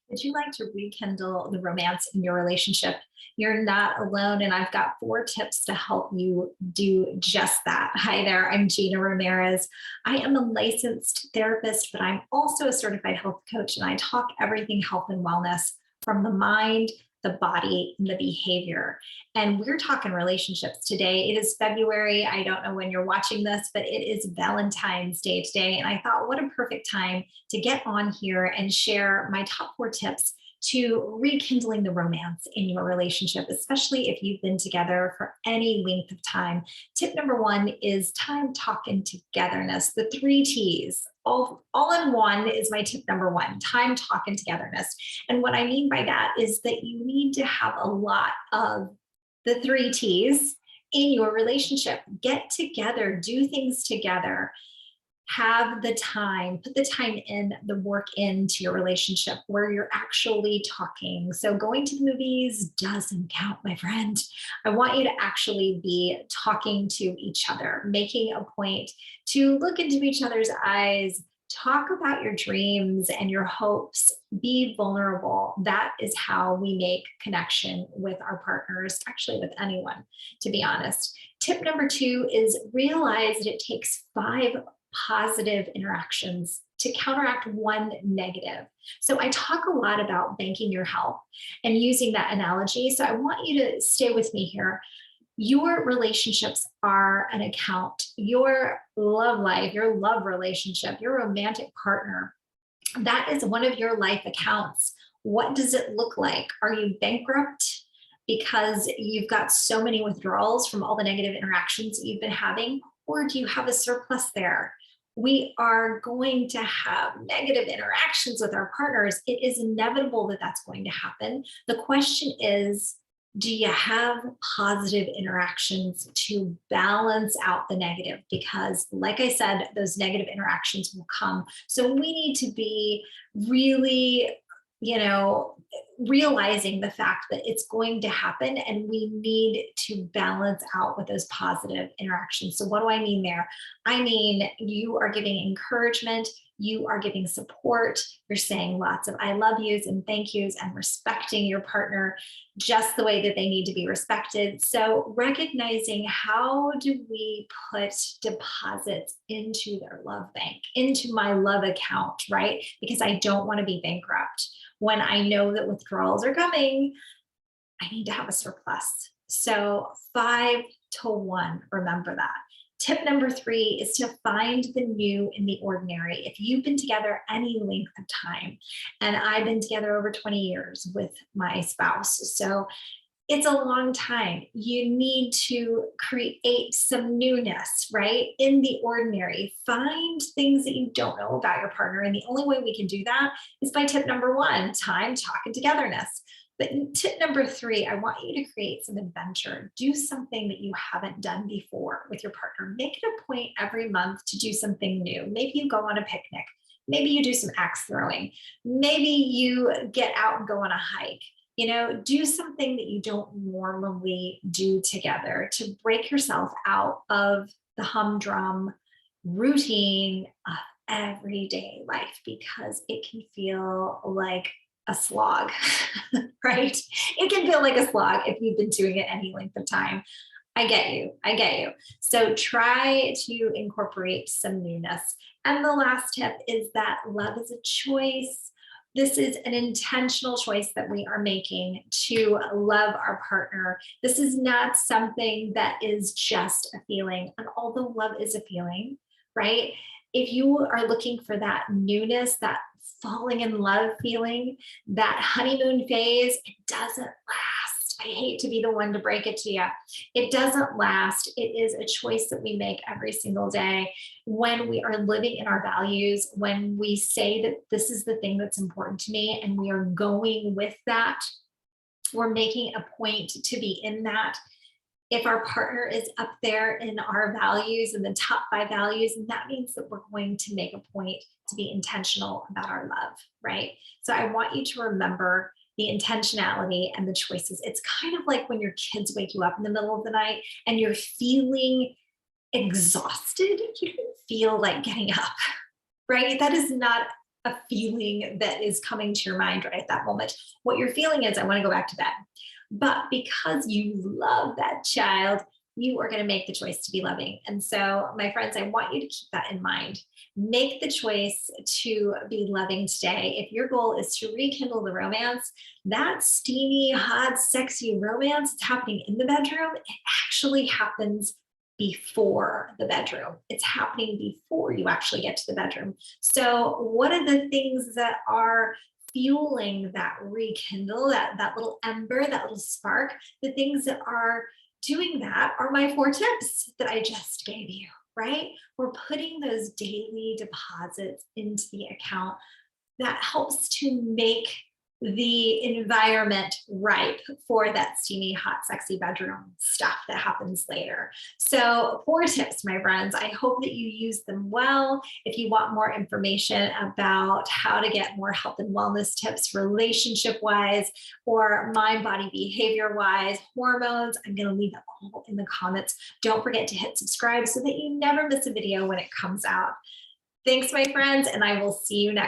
Would you like to rekindle the romance in your relationship? You're not alone, and I've got 4 tips to help you do just that. Hi there, I'm Gina Ramirez. I am a licensed therapist, but I'm also a certified health coach, and I talk everything health and wellness from the mind, the body, and the behavior. And we're talking relationships today. It is February. I don't know when you're watching this, but it is Valentine's Day today. And I thought, what a perfect time to get on here and share my top 4 tips to rekindling the romance in your relationship, especially if you've been together for any length of time. Tip number 1 is time, talk, and togetherness. The 3 T's, all in one, is my tip number 1: time, talk, and togetherness. And what I mean by that is that you need to have a lot of the 3 T's in your relationship. Get together, do things together, have the time, put the time in, the work into your relationship where you're actually talking. So going to the movies doesn't count, my friend. I want you to actually be talking to each other, making a point to look into each other's eyes, talk about your dreams and your hopes, be vulnerable. That is how we make connection with our partners, actually with anyone, to be honest. Tip number 2 is realize that it takes 5 positive interactions to counteract 1 negative. So I talk a lot about banking your health and using that analogy. So I want you to stay with me here. Your relationships are an account. Your love life, your love relationship, your romantic partner, that is one of your life accounts. What does it look like? Are you bankrupt because you've got so many withdrawals from all the negative interactions that you've been having? Or do you have a surplus there? We are going to have negative interactions with our partners. It is inevitable that that's going to happen. The question is, do you have positive interactions to balance out the negative? Because, like I said, those negative interactions will come. So we need to be really, realizing the fact that it's going to happen, and we need to balance out with those positive interactions. So what do I mean there? I mean, you are giving encouragement, you are giving support, you're saying lots of I love yous and thank yous, and respecting your partner just the way that they need to be respected. So recognizing, how do we put deposits into their love bank, into my love account, right? Because I don't want to be bankrupt. When I know that withdrawals are coming, I need to have a surplus. So 5 to 1, remember that. Tip number 3 is to find the new in the ordinary. If you've been together any length of time, and I've been together over 20 years with my spouse, so it's a long time. You need to create some newness, right? In the ordinary. Find things that you don't know about your partner. And the only way we can do that is by tip number 1: time, talk, and togetherness. But tip number 3, I want you to create some adventure. Do something that you haven't done before with your partner. Make it a point every month to do something new. Maybe you go on a picnic. Maybe you do some axe throwing. Maybe you get out and go on a hike. Do something that you don't normally do together to break yourself out of the humdrum routine of everyday life, because it can feel like a slog, right? It can feel like a slog if you've been doing it any length of time. I get you. I get you. So try to incorporate some newness. And the last tip is that love is a choice. This is an intentional choice that we are making to love our partner. This is not something that is just a feeling. And although love is a feeling, right? If you are looking for that newness, that falling in love feeling, that honeymoon phase, it doesn't last. I hate to be the one to break it to you. It doesn't last. It is a choice that we make every single day when we are living in our values, when we say that this is the thing that's important to me and we are going with that. We're making a point to be in that. If our partner is up there in our values, in the top 5 values, and that means that we're going to make a point to be intentional about our love, right? So I want you to remember the intentionality and the choices. It's kind of like when your kids wake you up in the middle of the night and you're feeling exhausted. You don't feel like getting up, right? That is not a feeling that is coming to your mind right at that moment. What you're feeling is, I want to go back to bed. But because you love that child, you are going to make the choice to be loving. And so, my friends, I want you to keep that in mind. Make the choice to be loving today. If your goal is to rekindle the romance, that steamy, hot, sexy romance, it's happening in the bedroom. It actually happens before the bedroom. It's happening before you actually get to the bedroom. So, what are the things that are fueling that rekindle, that little ember, that little spark? The things that are doing that are my 4 tips that I just gave you, right? We're putting those daily deposits into the account that helps to make the environment ripe for that steamy, hot, sexy bedroom stuff that happens later. So, 4 tips, my friends. I hope that you use them well. If you want more information about how to get more health and wellness tips, relationship wise, or mind body behavior wise, hormones, I'm going to leave it all in the comments. Don't forget to hit subscribe so that you never miss a video when it comes out. Thanks, my friends, and I will see you next